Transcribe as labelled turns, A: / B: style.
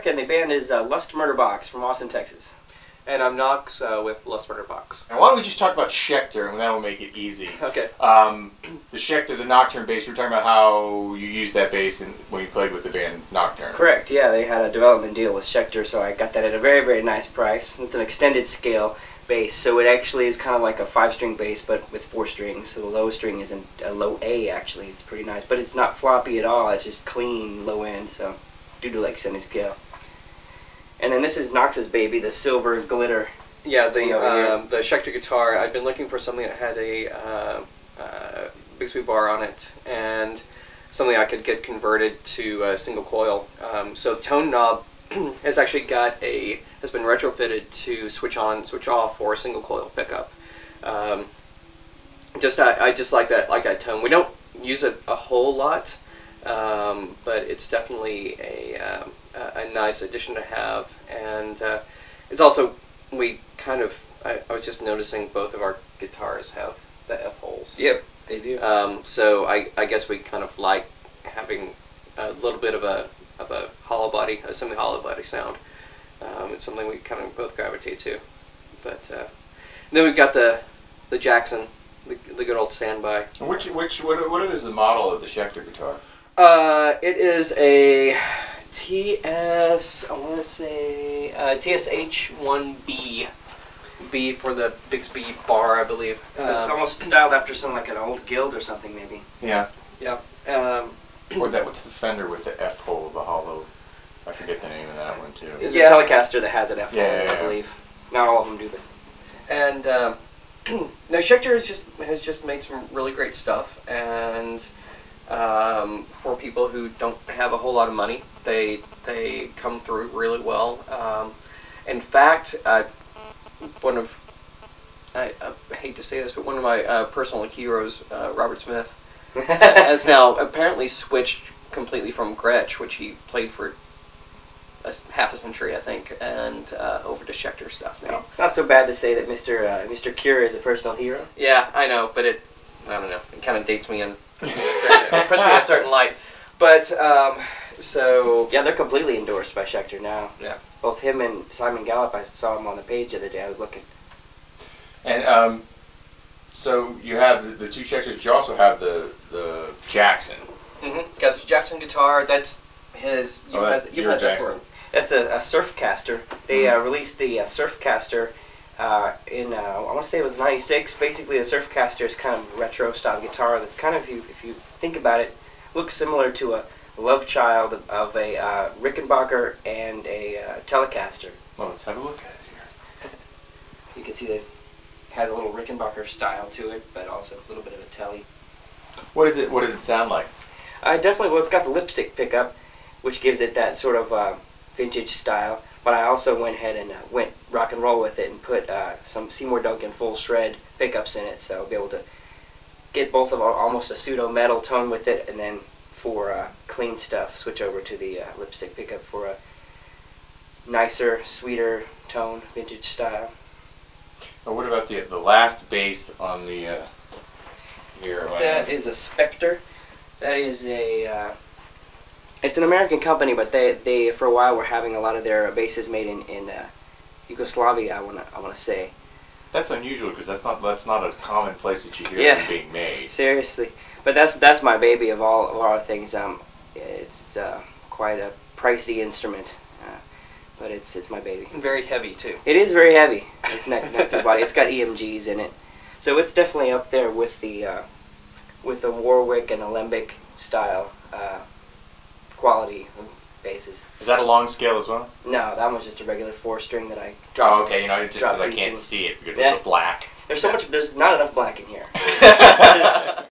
A: Erik, and the band is Lust Murderbox from Austin, Texas.
B: And I'm Nox with Lust Murderbox.
C: Now, why don't we just talk about Schecter, and that'll make it easy.
B: Okay.
C: The Schecter, the Nocturne bass, we were talking about how you used that bass when you played with the band Nocturne.
A: Correct, yeah. They had a development deal with Schecter, so I got that at a very, very nice price. It's an extended scale bass, so it actually is kind of like a 5-string bass, but with 4 strings. So the low string is a low A, actually. It's pretty nice, but it's not floppy at all. It's just clean, low end, so I do like extended scale. And then this is Nox's baby, the silver glitter.
B: Yeah, the Schecter guitar. I've been looking for something that had a Bixby bar on it, and something I could get converted to a single coil. So the tone knob has actually has been retrofitted to switch on, switch off for a single coil pickup. I just like that tone. We don't use it a whole lot, but it's definitely a nice addition to have, and it's also, I was just noticing both of our guitars have the F holes.
A: Yep, they do.
B: So I guess we kind of like having a little bit of a hollow body, a semi-hollow body sound. It's something we kind of both gravitate to. But then we've got the Jackson, the good old standby.
C: What is the model of the Schecter guitar?
B: It is a TS, I want to say, TSH-1B. B for the Bixby bar, I believe.
A: It's almost styled after something like an old Guild or something, maybe.
C: Yeah.
B: Yeah.
C: What's the Fender with the F hole, the hollow? I forget the name of that one too.
A: It's a Telecaster that has an F hole, I believe. Not all of them do that.
B: And now Schecter has just made some really great stuff, and for people who don't have a whole lot of money, they come through really well. In fact, I hate to say this, but one of my personal heroes, Robert Smith, has now apparently switched completely from Gretsch, which he played for half a century, I think, and over to Schecter stuff now.
A: It's not so bad to say that Mr. Cure is a personal hero.
B: Yeah, I know, but I don't know, it kind of dates me and puts me in a certain light. But, so...
A: Yeah, they're completely endorsed by Schecter now.
B: Yeah.
A: Both him and Simon Gallup, I saw him on the page the other day, I was looking.
C: And, so you have the two Schecters, but you also have the Jackson.
B: Mm-hmm. Got the Jackson guitar, that's his... You had that for him.
A: That's a Surfcaster. They released the Surfcaster in, I want to say it was 96. Basically, the Surfcaster is kind of a retro-style guitar that's kind of, if you think about it, looks similar to a love child of a Rickenbacker and a Telecaster.
C: Well, let's have a look at it here.
A: You can see that it has a little Rickenbacker style to it, but also a little bit of a Tele.
C: What does it sound like?
A: Definitely, it's got the lipstick pickup, which gives it that sort of vintage style. But I also went ahead and went rock and roll with it and put some Seymour Duncan full shred pickups in it, so I'll be able to get both of almost a pseudo metal tone with it, and then for clean stuff, switch over to the lipstick pickup for a nicer, sweeter tone, vintage style.
C: Well, what about the last bass on the here?
A: That is a Schecter. That is a it's an American company, but they for a while were having a lot of their basses made in Yugoslavia. I wanna say.
C: That's unusual because that's not a common place that you hear them being made.
A: Seriously, but that's my baby of all things. It's quite a pricey instrument, but it's my baby.
B: And very heavy too.
A: It is very heavy. It's not the body. It's got EMGs in it, so it's definitely up there with the Warwick and Alembic style quality basses.
C: Is that a long scale as well?
A: No, that one's just a regular 4-string that I.
C: Oh, okay. You know, just because I can't see it because of the black.
A: There's not enough black in here.